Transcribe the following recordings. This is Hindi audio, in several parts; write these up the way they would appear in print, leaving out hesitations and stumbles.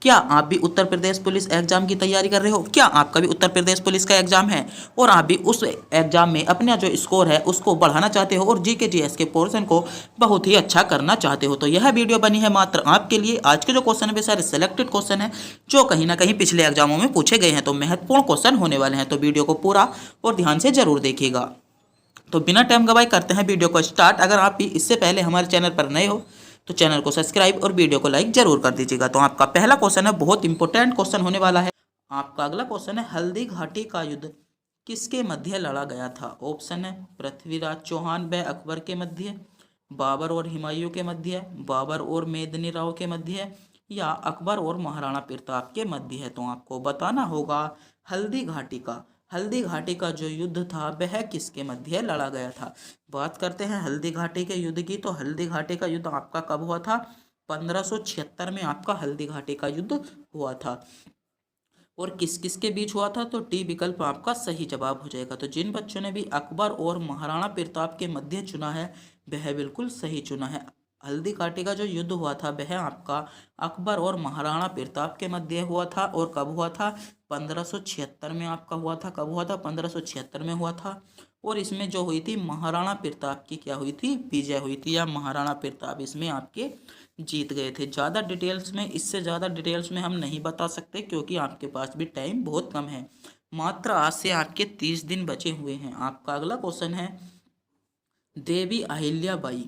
क्या आप भी उत्तर प्रदेश पुलिस एग्जाम की तैयारी कर रहे हो? क्या आपका भी उत्तर प्रदेश पुलिस का एग्जाम है और आप भी उस एग्जाम में अपना जो स्कोर है उसको बढ़ाना चाहते हो और जीके जीएस के पोर्शन को बहुत ही अच्छा करना चाहते हो, तो यह वीडियो बनी है मात्र आपके लिए। आज के जो क्वेश्चन है वे सारे सिलेक्टेड क्वेश्चन है जो कहीं ना कहीं पिछले एग्जामों में पूछे गए हैं, तो महत्वपूर्ण क्वेश्चन होने वाले हैं, तो वीडियो को पूरा और ध्यान से जरूर देखिएगा। तो बिना टाइम गवाए करते हैं वीडियो को स्टार्ट। अगर आप भी इससे पहले हमारे चैनल पर नए हो तो चैनल को सब्सक्राइब और वीडियो को लाइक जरूर कर दीजिएगा। तो आपका पहला क्वेश्चन है, बहुत इंपॉर्टेंट क्वेश्चन होने वाला है। आपका अगला क्वेश्चन है, हल्दी घाटी का युद्ध किसके मध्य लड़ा गया था? ऑप्शन है पृथ्वीराज चौहान व अकबर के मध्य, बाबर और हुमायूं के मध्य, बाबर और मेदिनी राव के मध्य, या अकबर और महाराणा प्रताप के मध्य है। तो आपको बताना होगा हल्दी घाटी का जो युद्ध था वह किसके मध्य लड़ा गया था। बात करते हैं हल्दी घाटी के युद्ध की, तो हल्दी घाटी का युद्ध आपका कब हुआ था? 1576 में आपका हल्दी घाटी का युद्ध हुआ था। और किस किस के बीच हुआ था? तो डी विकल्प आपका सही जवाब हो जाएगा। तो जिन बच्चों ने भी अकबर और महाराणा प्रताप के मध्य चुना है वह बिल्कुल सही चुना है। हल्दी घाटी का जो युद्ध हुआ था वह आपका अकबर और महाराणा प्रताप के मध्य हुआ था। और कब हुआ था? 1576 में आपका हुआ था। कब हुआ था? 1576 में हुआ था। और इसमें जो हुई थी महाराणा प्रताप की क्या हुई थी? विजय हुई थी, या महाराणा प्रताप इसमें आपके जीत गए थे। ज़्यादा डिटेल्स में, इससे ज़्यादा डिटेल्स में हम नहीं बता सकते क्योंकि आपके पास भी टाइम बहुत कम है। मात्र आज से आपके 30 दिन बचे हुए हैं। आपका अगला क्वेश्चन है, देवी अहिल्याबाई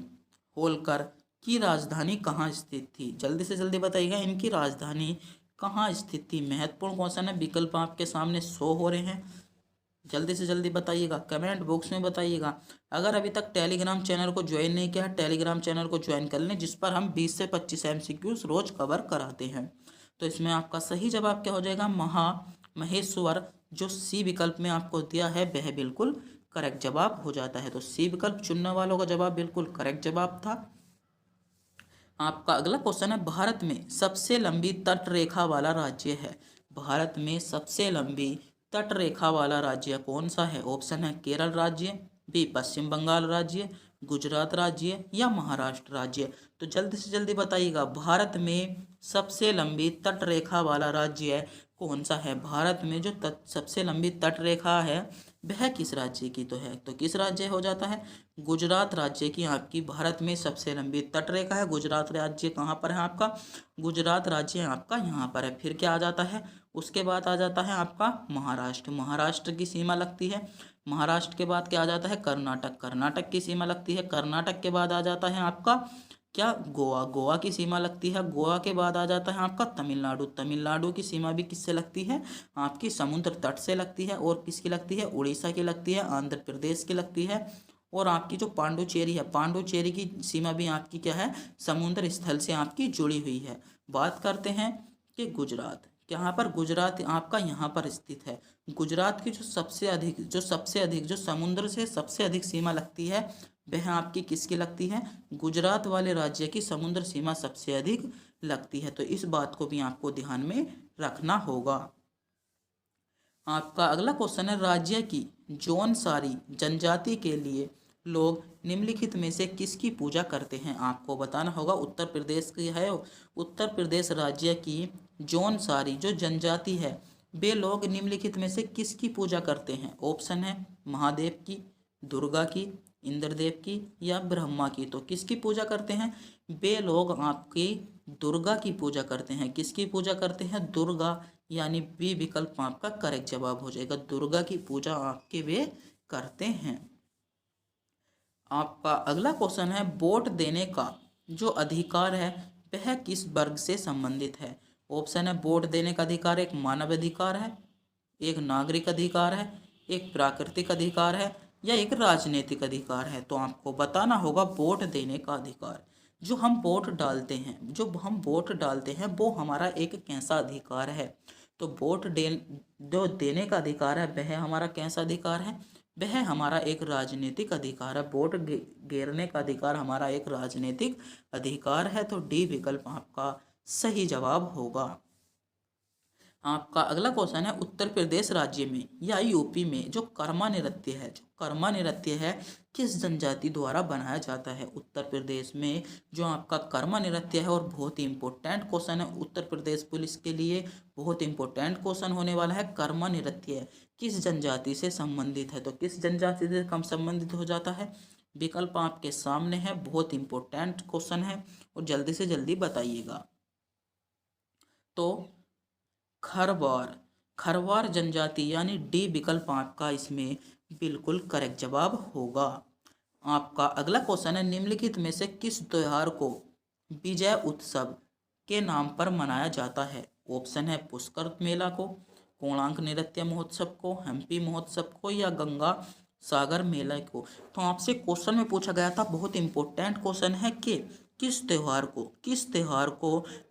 होलकर की राजधानी कहाँ स्थित थी? जल्दी से जल्दी बताइएगा, इनकी राजधानी कहाँ स्थित थी? महत्वपूर्ण क्वेश्चन है, विकल्प आपके सामने शो हो रहे हैं, जल्दी से जल्दी बताइएगा, कमेंट बॉक्स में बताइएगा। अगर अभी तक टेलीग्राम चैनल को ज्वाइन नहीं किया है, टेलीग्राम चैनल को ज्वाइन कर लें, जिस पर हम 20 से 25 MCQs रोज कवर कराते हैं। तो इसमें आपका सही जवाब क्या हो जाएगा? महेश्वर, जो सी विकल्प में आपको दिया है वह बिल्कुल करेक्ट जवाब हो जाता है। तो सी विकल्प चुनने वालों का जवाब बिल्कुल करेक्ट जवाब था। आपका अगला क्वेश्चन है, भारत में सबसे लंबी तट रेखा वाला राज्य है? भारत में सबसे लंबी तट रेखा वाला राज्य कौन सा है? ऑप्शन है केरल राज्य, बी पश्चिम बंगाल राज्य, गुजरात राज्य, या महाराष्ट्र राज्य। तो जल्दी से जल्दी बताइएगा, भारत में सबसे लंबी तट रेखा वाला राज्य कौन सा है? भारत में जो सबसे लंबी तट रेखा है वह किस राज्य की तो है? तो किस राज्य हो जाता है? गुजरात राज्य की आपकी भारत में सबसे लंबी तट रेखा है। गुजरात राज्य कहाँ पर है आपका? गुजरात राज्य आपका यहाँ पर है। फिर क्या आ जाता है? उसके बाद आ जाता है आपका महाराष्ट्र, महाराष्ट्र की सीमा लगती है। महाराष्ट्र के बाद क्या आ जाता है? कर्नाटक, कर्नाटक की सीमा लगती है। कर्नाटक के बाद आ जाता है आपका क्या? गोवा, गोवा की सीमा लगती है। गोवा के बाद आ जाता है आपका तमिलनाडु, तमिलनाडु की सीमा भी किससे लगती है? आपकी समुद्र तट से लगती है। और किसकी लगती है? उड़ीसा की लगती है, आंध्र प्रदेश की लगती है। और आपकी जो पांडुचेरी है, पांडुचेरी की सीमा भी आपकी क्या है? समुद्र स्थल से आपकी जुड़ी हुई है। बात करते हैं कि गुजरात, यहाँ पर गुजरात आपका यहाँ पर स्थित है। गुजरात की जो समुद्र से सबसे अधिक सीमा लगती है वह आपकी किसकी लगती है? गुजरात वाले राज्य की समुद्र सीमा सबसे अधिक लगती है। तो इस बात को भी आपको ध्यान में रखना होगा। आपका अगला क्वेश्चन है, राज्य की जौनसारी जनजाति के लिए लोग निम्नलिखित में से किसकी पूजा करते हैं? आपको बताना होगा। उत्तर प्रदेश की है, उत्तर प्रदेश राज्य की जौनसारी जो जनजाति है वे लोग निम्नलिखित में से किसकी पूजा करते हैं? ऑप्शन है महादेव की, दुर्गा की, इंद्रदेव की, या ब्रह्मा की। तो किसकी पूजा करते हैं? वे लोग आपकी दुर्गा की पूजा करते हैं। किसकी पूजा करते हैं? दुर्गा, यानी बी विकल्प आपका करेक्ट जवाब हो जाएगा। दुर्गा की पूजा आपके वे करते हैं। आपका अगला क्वेश्चन है, वोट देने का जो अधिकार है वह किस वर्ग से संबंधित है? ऑप्शन है वोट देने का अधिकार एक मानव अधिकार है, एक नागरिक अधिकार है, एक प्राकृतिक अधिकार है, या एक राजनीतिक अधिकार है। तो आपको बताना होगा वोट देने का अधिकार, जो हम वोट डालते हैं वो हमारा एक कैसा अधिकार है? तो जो देने का अधिकार है वह हमारा कैसा अधिकार है? वह हमारा एक राजनीतिक अधिकार है। वोट गिरने का अधिकार हमारा एक राजनीतिक अधिकार है। तो डी विकल्प आपका सही जवाब होगा। आपका अगला क्वेश्चन है, उत्तर प्रदेश राज्य में या यूपी में जो कर्मा नृत्य है किस जनजाति द्वारा बनाया जाता है। उत्तर प्रदेश में जो आपका कर्मा नृत्य है, और बहुत ही इंपॉर्टेंट क्वेश्चन है उत्तर प्रदेश पुलिस के लिए, बहुत इंपॉर्टेंट क्वेश्चन होने वाला है। कर्मा नृत्य किस जनजाति से संबंधित है, तो किस जनजाति से कम संबंधित हो जाता है। विकल्प आपके सामने है, बहुत इंपॉर्टेंट क्वेश्चन है और जल्दी से जल्दी बताइएगा। तो खरवार जनजाति यानी डी विकल्प आपका इसमें बिल्कुल करेक्ट जवाब होगा। आपका अगला क्वेश्चन है, निम्नलिखित में से किस त्योहार को विजय उत्सव के नाम पर मनाया जाता है। ऑप्शन है पुष्कर मेला को, कोणार्क नृत्य महोत्सव को, हम्पी महोत्सव को, या गंगा सागर मेला को। तो आपसे क्वेश्चन में पूछा गया था, बहुत इंपॉर्टेंट क्वेश्चन है कि किस त्योहार को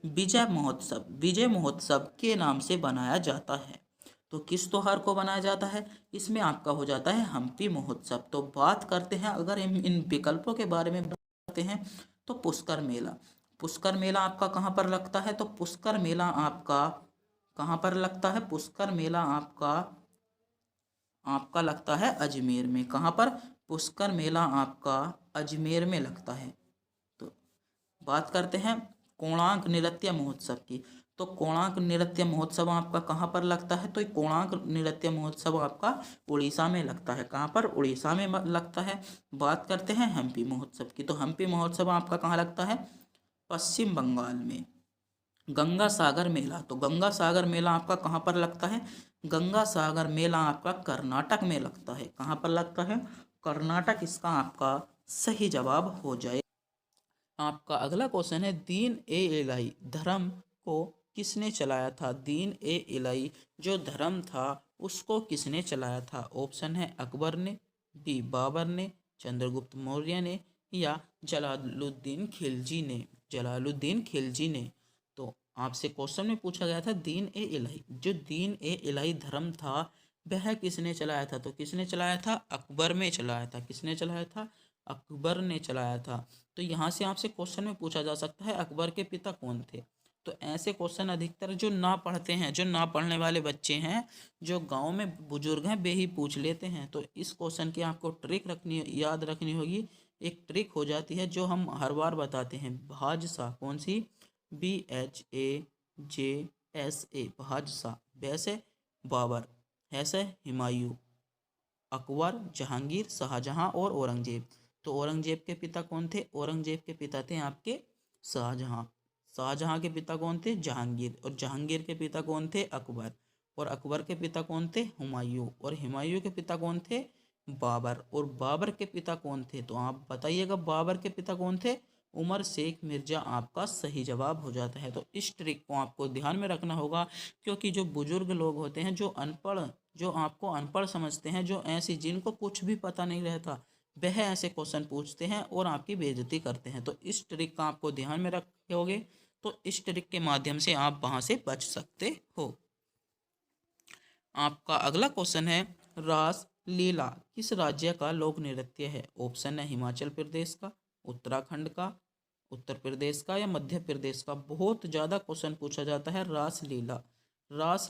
विजय महोत्सव के नाम से बनाया जाता है। तो किस त्योहार को बनाया जाता है, इसमें आपका हो जाता है हम्पी महोत्सव। तो बात करते हैं, अगर इन विकल्पों के बारे में बात करते हैं तो पुष्कर मेला आपका कहाँ पर लगता है, तो पुष्कर मेला आपका कहाँ पर लगता है, पुष्कर मेला आपका लगता है अजमेर में। कहाँ पर, पुष्कर मेला आपका अजमेर में लगता है। तो बात करते हैं कोणार्क नृत्य महोत्सव की, तो कोणार्क नृत्य महोत्सव आपका कहाँ पर लगता है, तो कोणार्क नृत्य महोत्सव आपका उड़ीसा में लगता है। कहाँ पर, उड़ीसा में लगता है। बात करते हैं हम्पी महोत्सव की, तो हम्पी महोत्सव आपका कहाँ लगता है, पश्चिम बंगाल में। गंगा सागर मेला, तो गंगा सागर मेला आपका कहाँ पर लगता है, गंगा सागर मेला आपका कर्नाटक में लगता है। कहाँ पर लगता है, कर्नाटक इसका आपका सही जवाब हो जाए। आपका अगला क्वेश्चन है, दीन ए इलाही धर्म को किसने चलाया था। दीन ए इलाही जो धर्म था उसको किसने चलाया था। ऑप्शन है अकबर ने, बी बाबर ने, चंद्रगुप्त मौर्य ने, या जलालुद्दीन खिलजी ने। तो आपसे क्वेश्चन में पूछा गया था, दीन ए इलाही धर्म था वह किसने चलाया था। तो किसने चलाया था, अकबर में चलाया था। किसने चलाया था, अकबर ने चलाया था। तो यहाँ से आपसे क्वेश्चन में पूछा जा सकता है, अकबर के पिता कौन थे। तो ऐसे क्वेश्चन अधिकतर जो ना पढ़ते हैं, जो ना पढ़ने वाले बच्चे हैं, जो गांव में बुजुर्ग हैं, वे ही पूछ लेते हैं। तो इस क्वेश्चन की आपको याद रखनी होगी। एक ट्रिक हो जाती है जो हम हर बार बताते हैं, भाजसा। कौन सी, BHAJSA, भाजसा। वैसे बाबर, ऐसे हुमायूं, अकबर, जहांगीर, शाहजहां और औरंगजेब। तो औरंगजेब के पिता कौन थे, औरंगजेब के पिता थे आपके शाहजहां। शाहजहां के पिता कौन थे, जहांगीर। और जहांगीर के पिता कौन थे, अकबर। और अकबर के पिता कौन थे, हुमायूं। और हुमायूं के पिता कौन थे, बाबर। और बाबर के पिता कौन थे, तो आप बताइएगा बाबर के पिता कौन थे, उमर शेख मिर्जा आपका सही जवाब हो जाता है। तो इस ट्रिक को आपको ध्यान में रखना होगा, क्योंकि जो बुजुर्ग लोग होते हैं, जो आपको अनपढ़ समझते हैं, जो ऐसी जिनको कुछ भी पता नहीं रहता, वह ऐसे क्वेश्चन पूछते हैं और आपकी बेइज्जती करते हैं। तो इस ट्रिक का आपको ध्यान में रखोगे तो इस ट्रिक के माध्यम से आप वहां से बच सकते हो। आपका अगला क्वेश्चन है, रास लीला किस राज्य का लोक नृत्य है। ऑप्शन है हिमाचल प्रदेश का, उत्तराखंड का, उत्तर प्रदेश का, या मध्य प्रदेश का। बहुत ज़्यादा क्वेश्चन पूछा जाता है, रास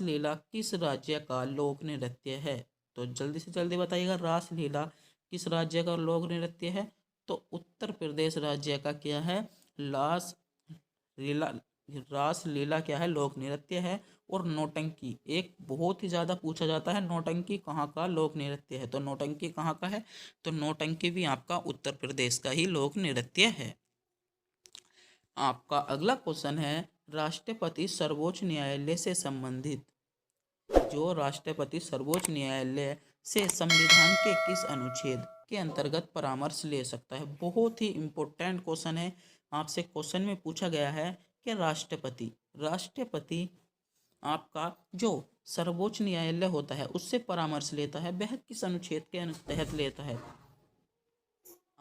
लीला किस राज्य का लोक नृत्य है। तो जल्दी से जल्दी बताइएगा, रास लीला किस राज्य का लोक नृत्य है। तो उत्तर प्रदेश राज्य का क्या है, लीला रास लीला क्या है, लोक नृत्य है। और नौटंकी एक बहुत ही ज़्यादा पूछा जाता है, नौटंकी कहाँ का लोक नृत्य है। तो नौटंकी कहाँ का है, तो नौटंकी भी आपका उत्तर प्रदेश का ही लोक नृत्य है। आपका अगला क्वेश्चन है, राष्ट्रपति सर्वोच्च न्यायालय से संबंधित, जो राष्ट्रपति सर्वोच्च न्यायालय से संविधान के किस अनुच्छेद के अंतर्गत परामर्श ले सकता है। बहुत ही इम्पोर्टेंट क्वेश्चन है। आपसे क्वेश्चन में पूछा गया है कि राष्ट्रपति आपका जो सर्वोच्च न्यायालय होता है उससे परामर्श लेता है, वह किस अनुच्छेद के तहत लेता है।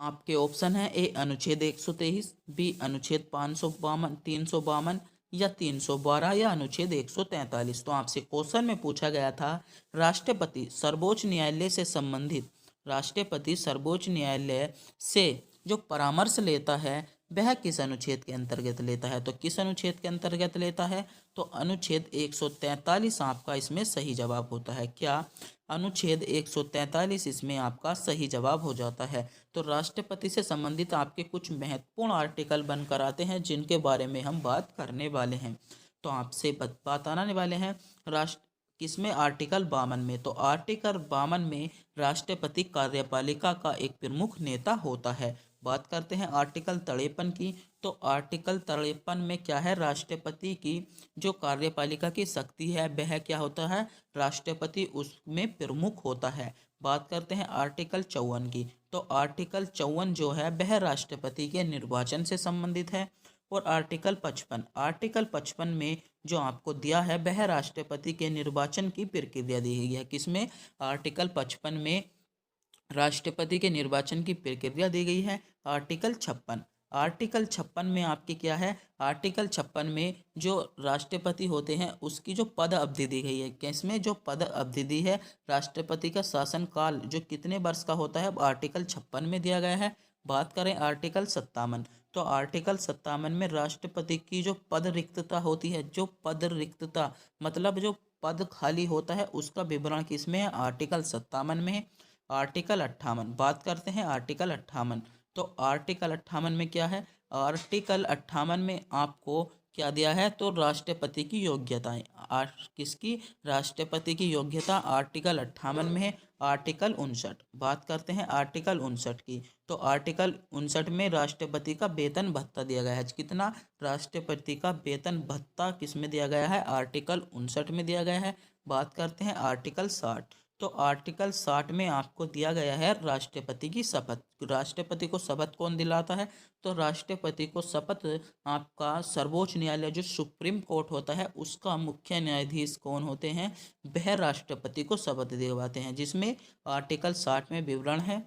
आपके ऑप्शन है, ए अनुच्छेद 123, बी अनुच्छेद 552, 352, या 312, या अनुच्छेद 143। तो आपसे क्वेश्चन में पूछा गया था, राष्ट्रपति सर्वोच्च न्यायालय से जो परामर्श लेता है वह किस अनुच्छेद के अंतर्गत लेता है? तो किस अनुच्छेद के अंतर्गत लेता है? तो अनुच्छेद 143 आपका इसमें सही जवाब होता है। क्या? अनुच्छेद 143 इसमें आपका सही जवाब हो जाता है। तो राष्ट्रपति से संबंधित आपके कुछ महत्वपूर्ण आर्टिकल बनकर आते हैं जिनके बारे में हम बात करने वाले हैं। तो आपसे बात आने वाले हैं राष्ट्र किसमें? आर्टिकल 52 में। तो आर्टिकल 52 में राष्ट्रपति कार्यपालिका का एक प्रमुख नेता होता है। बात करते हैं आर्टिकल 53 की। तो आर्टिकल 53 में क्या है? राष्ट्रपति की जो कार्यपालिका की शक्ति है वह क्या होता है? राष्ट्रपति उसमें प्रमुख होता है। बात करते हैं आर्टिकल 54 की। तो आर्टिकल 54 जो है वह राष्ट्रपति के निर्वाचन से संबंधित है। और आर्टिकल 55 में जो आपको दिया है वह राष्ट्रपति के निर्वाचन की प्रक्रिया दी गई है। किसमें? आर्टिकल 55 में राष्ट्रपति के निर्वाचन की प्रक्रिया दी गई है। आर्टिकल 56 में आपकी क्या है? आर्टिकल 56 में जो राष्ट्रपति होते हैं उसकी जो पद अवधि दी गई है। किसमें? जो पद अवधि दी है राष्ट्रपति का शासनकाल जो कितने वर्ष का होता है आर्टिकल 56 में दिया गया है। बात करें आर्टिकल 57। तो आर्टिकल 57 में राष्ट्रपति की जो पद रिक्तता होती है, जो पद रिक्तता मतलब जो पद खाली होता है उसका विवरण किसमें है? आर्टिकल 57 में है। आर्टिकल 58 बात करते हैं आर्टिकल 58। तो आर्टिकल 58 में क्या है? आर्टिकल 58 में आपको क्या दिया है? तो राष्ट्रपति की योग्यताएं किसकी? राष्ट्रपति की योग्यता आर्टिकल 58 में है। आर्टिकल 59 बात करते हैं आर्टिकल 59 की। तो आर्टिकल 59 में राष्ट्रपति का वेतन भत्ता दिया गया है। कितना? राष्ट्रपति का वेतन भत्ता किस में दिया गया है? आर्टिकल 59 में दिया गया है। बात करते हैं आर्टिकल 60। तो आर्टिकल 60 में आपको दिया गया है राष्ट्रपति की शपथ। राष्ट्रपति को शपथ कौन दिलाता है? तो राष्ट्रपति को शपथ आपका सर्वोच्च न्यायालय जो सुप्रीम कोर्ट होता है उसका मुख्य न्यायाधीश कौन होते हैं? वह राष्ट्रपति को शपथ दिलवाते हैं, जिसमें आर्टिकल 60 में विवरण है।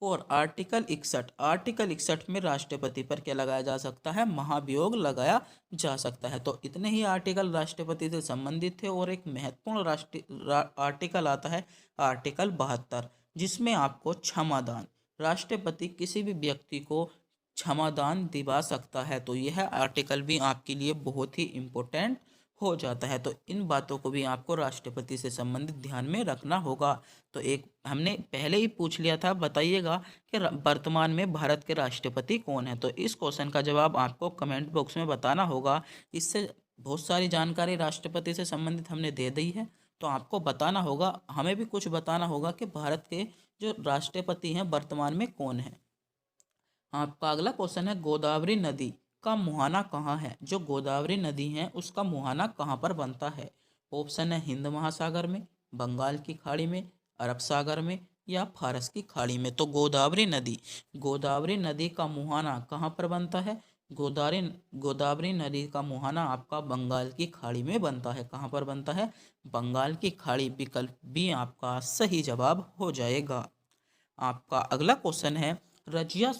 और आर्टिकल 61 में राष्ट्रपति पर क्या लगाया जा सकता है? महाभियोग लगाया जा सकता है। तो इतने ही आर्टिकल राष्ट्रपति से संबंधित थे। और एक महत्वपूर्ण आर्टिकल आता है आर्टिकल 72, जिसमें आपको क्षमादान, राष्ट्रपति किसी भी व्यक्ति को क्षमादान दिवा सकता है। तो यह आर्टिकल भी आपके लिए बहुत ही इम्पोर्टेंट हो जाता है। तो इन बातों को भी आपको राष्ट्रपति से संबंधित ध्यान में रखना होगा। तो एक हमने पहले ही पूछ लिया था, बताइएगा कि वर्तमान में भारत के राष्ट्रपति कौन है। तो इस क्वेश्चन का जवाब आपको कमेंट बॉक्स में बताना होगा। इससे बहुत सारी जानकारी राष्ट्रपति से संबंधित हमने दे दी है। तो आपको बताना होगा, हमें भी कुछ बताना होगा कि भारत के जो राष्ट्रपति हैं वर्तमान में कौन है। आपका अगला क्वेश्चन है गोदावरी नदी का मुहाना कहाँ है? जो गोदावरी नदी है उसका मुहाना कहाँ पर बनता है? ऑप्शन है हिंद महासागर में, बंगाल की खाड़ी में, अरब सागर में या फारस की खाड़ी में। तो गोदावरी नदी का मुहाना कहाँ पर बनता है? गोदावरी नदी का मुहाना आपका बंगाल की खाड़ी में बनता है। कहाँ पर बनता है? बंगाल की खाड़ी। विकल्प बी आपका सही जवाब हो जाएगा। आपका अगला क्वेश्चन है रजिया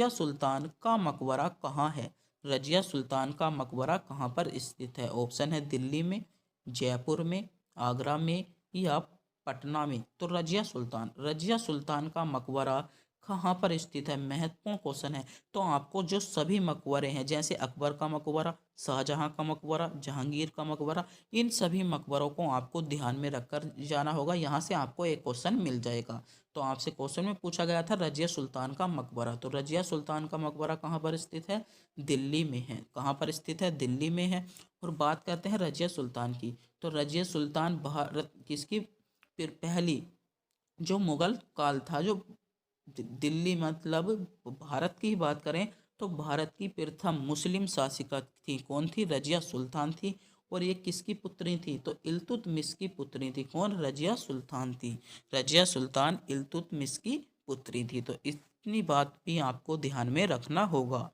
सुल्तान का मकबरा कहाँ है? रजिया सुल्तान का मकबरा कहाँ पर स्थित है? ऑप्शन है दिल्ली में, जयपुर में, आगरा में या पटना में। तो रजिया सुल्तान का मकबरा कहाँ पर स्थित है? महत्वपूर्ण क्वेश्चन है। तो आपको जो सभी मकबरे हैं जैसे अकबर का मकबरा, शाहजहां का मकबरा, जहांगीर का मकबरा, इन सभी मकबरों को आपको ध्यान में रखकर जाना होगा। यहाँ से आपको एक क्वेश्चन मिल जाएगा। तो आपसे क्वेश्चन में पूछा गया था रजिया सुल्तान का मकबरा। तो रजिया सुल्तान का मकबरा कहाँ पर स्थित है? दिल्ली में है। कहाँ पर स्थित है? दिल्ली में है। और बात करते हैं रजिया सुल्तान की। तो रजिया सुल्तान भारत किसकी पहली जो मुगल काल था, जो दिल्ली मतलब भारत की बात करें तो भारत की प्रथम मुस्लिम शासिका थी। कौन थी? रजिया सुल्तान थी। और ये किसकी पुत्री थी? तो इल्तुतमिश की पुत्री थी। कौन? रजिया सुल्तान थी। रजिया सुल्तान इल्तुतमिश की पुत्री थी। तो इतनी बात भी आपको ध्यान में रखना होगा।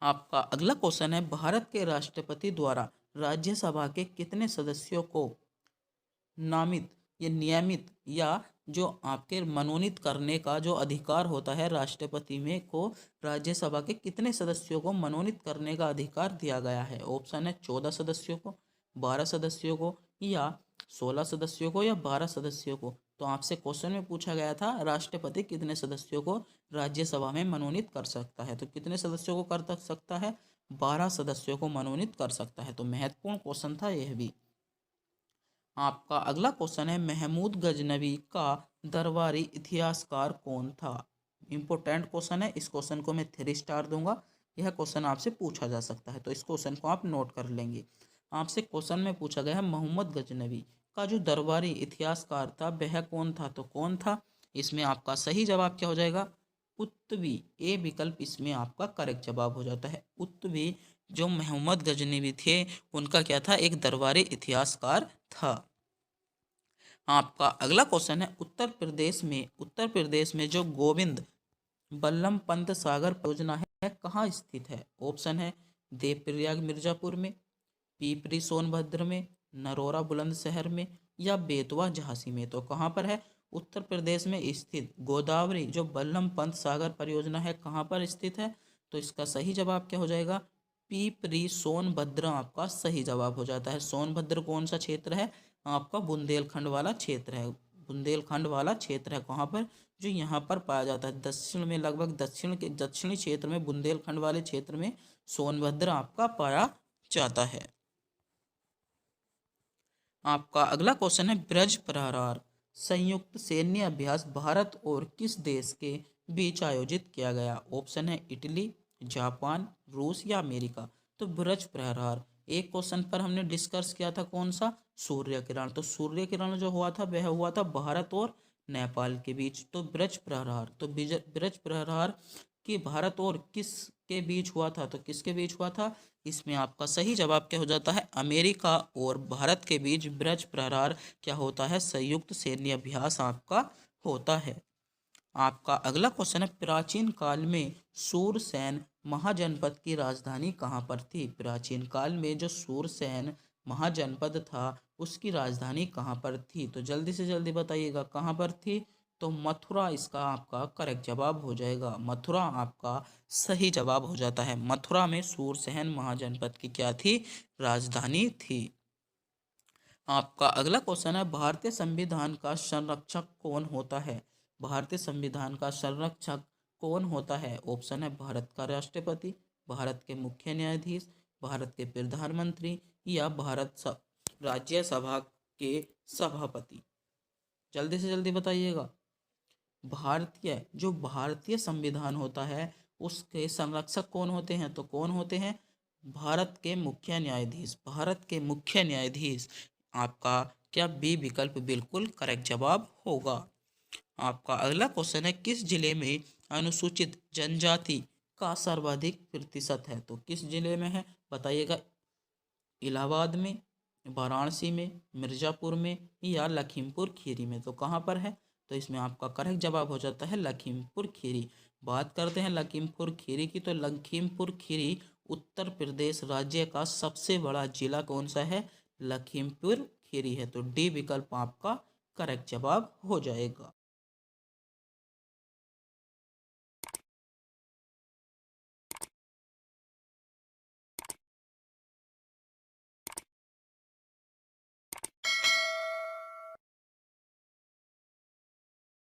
आपका अगला क्वेश्चन है भारत के राष्ट्रपति द्वारा राज्यसभा के कितने सदस्यों को नियमित या जो आपके मनोनीत करने का जो अधिकार होता है राष्ट्रपति में को राज्यसभा के कितने सदस्यों को मनोनीत करने का अधिकार दिया गया है? ऑप्शन है 14 सदस्यों को, 12 सदस्यों को या 16 सदस्यों को या 12 सदस्यों को। तो आपसे क्वेश्चन में पूछा गया था राष्ट्रपति कितने सदस्यों को राज्यसभा में मनोनीत कर सकता है, तो कितने सदस्यों को कर सकता है, 12 सदस्यों को मनोनीत कर सकता है। तो महत्वपूर्ण क्वेश्चन था यह भी। आपका अगला क्वेश्चन है महमूद गजनवी का दरबारी इतिहासकार कौन था। इंपॉर्टेंट क्वेश्चन है, इस क्वेश्चन को मैं 3 स्टार दूंगा। यह क्वेश्चन आपसे पूछा जा सकता है, तो इस क्वेश्चन को आप नोट कर लेंगे। आपसे क्वेश्चन में पूछा गया है मोहम्मद गजनवी का जो दरबारी इतिहासकार था वह कौन था, तो कौन था। इसमें आपका सही जवाब क्या हो जाएगा, उत्तवी। ए विकल्प इसमें आपका करेक्ट जवाब हो जाता है। उत्तवी जो मोहम्मद गजनवी थे उनका क्या था, एक दरबारी इतिहासकार था। आपका अगला क्वेश्चन है उत्तर प्रदेश में जो गोविंद बल्लभ पंत सागर परियोजना है कहाँ स्थित है। ऑप्शन है देवप्रयाग मिर्जापुर में, पीपरी सोनभद्र में, नरोरा बुलंदशहर में या बेतवा झांसी में। तो कहाँ पर है, उत्तर प्रदेश में स्थित गोदावरी जो बल्लभ पंत सागर परियोजना है कहाँ पर स्थित है। तो इसका सही जवाब क्या हो जाएगा, पीपरी सोनभद्र आपका सही जवाब हो जाता है। सोनभद्र कौन सा क्षेत्र है, आपका बुंदेलखंड वाला क्षेत्र है। बुंदेलखंड वाला क्षेत्र है कहाँ पर, जो यहाँ पर पाया जाता है दक्षिण में, लगभग दक्षिणी क्षेत्र में, बुंदेलखंड वाले क्षेत्र में सोनभद्र आपका पाया जाता है। आपका अगला क्वेश्चन है ब्रज प्रहार संयुक्त सैन्य अभ्यास भारत और किस देश के बीच आयोजित किया गया। ऑप्शन है इटली, जापान, रूस या अमेरिका। तो ब्रज प्रहार एक क्वेश्चन पर हमने डिस्कस किया था कौन सा, सूर्य किरण। तो सूर्य किरण जो हुआ था वह हुआ था भारत और नेपाल के बीच। तो ब्रज प्रहार, तो ब्रज प्रहार कि भारत और किस के बीच हुआ था, तो किसके बीच हुआ था। इसमें आपका सही जवाब क्या हो जाता है, अमेरिका और भारत के बीच ब्रज प्रहार क्या होता है, संयुक्त सैन्य अभ्यास आपका होता है। आपका अगला क्वेश्चन है प्राचीन काल में सूरसेन महाजनपद की राजधानी कहाँ पर थी। प्राचीन काल में जो सूरसेन महाजनपद था उसकी राजधानी कहाँ पर थी। तो जल्दी से जल्दी बताइएगा कहाँ पर थी। तो मथुरा इसका आपका करेक्ट जवाब हो जाएगा। मथुरा आपका सही जवाब हो जाता है। मथुरा में सूरसेन महाजनपद की क्या थी, राजधानी थी। आपका अगला क्वेश्चन है भारतीय संविधान का संरक्षक कौन होता है। भारतीय संविधान का संरक्षक कौन होता है। ऑप्शन है भारत का राष्ट्रपति, भारत के मुख्य न्यायाधीश, भारत के प्रधानमंत्री या राज्यसभा के सभापति। जल्दी से जल्दी बताइएगा। भारतीय संविधान होता है उसके संरक्षक कौन होते हैं, तो कौन होते हैं, भारत के मुख्य न्यायाधीश। भारत के मुख्य न्यायाधीश आपका क्या बी विकल्प बिल्कुल करेक्ट जवाब होगा। आपका अगला क्वेश्चन है किस जिले में अनुसूचित जनजाति का सर्वाधिक प्रतिशत है। तो किस जिले में है बताइएगा, इलाहाबाद में, वाराणसी में, मिर्ज़ापुर में या लखीमपुर खीरी में। तो कहाँ पर है, तो इसमें आपका करेक्ट जवाब हो जाता है लखीमपुर खीरी। बात करते हैं लखीमपुर खीरी की, तो लखीमपुर खीरी उत्तर प्रदेश राज्य का सबसे बड़ा जिला कौन सा है, लखीमपुर खीरी है। तो डी विकल्प आपका करेक्ट जवाब हो जाएगा।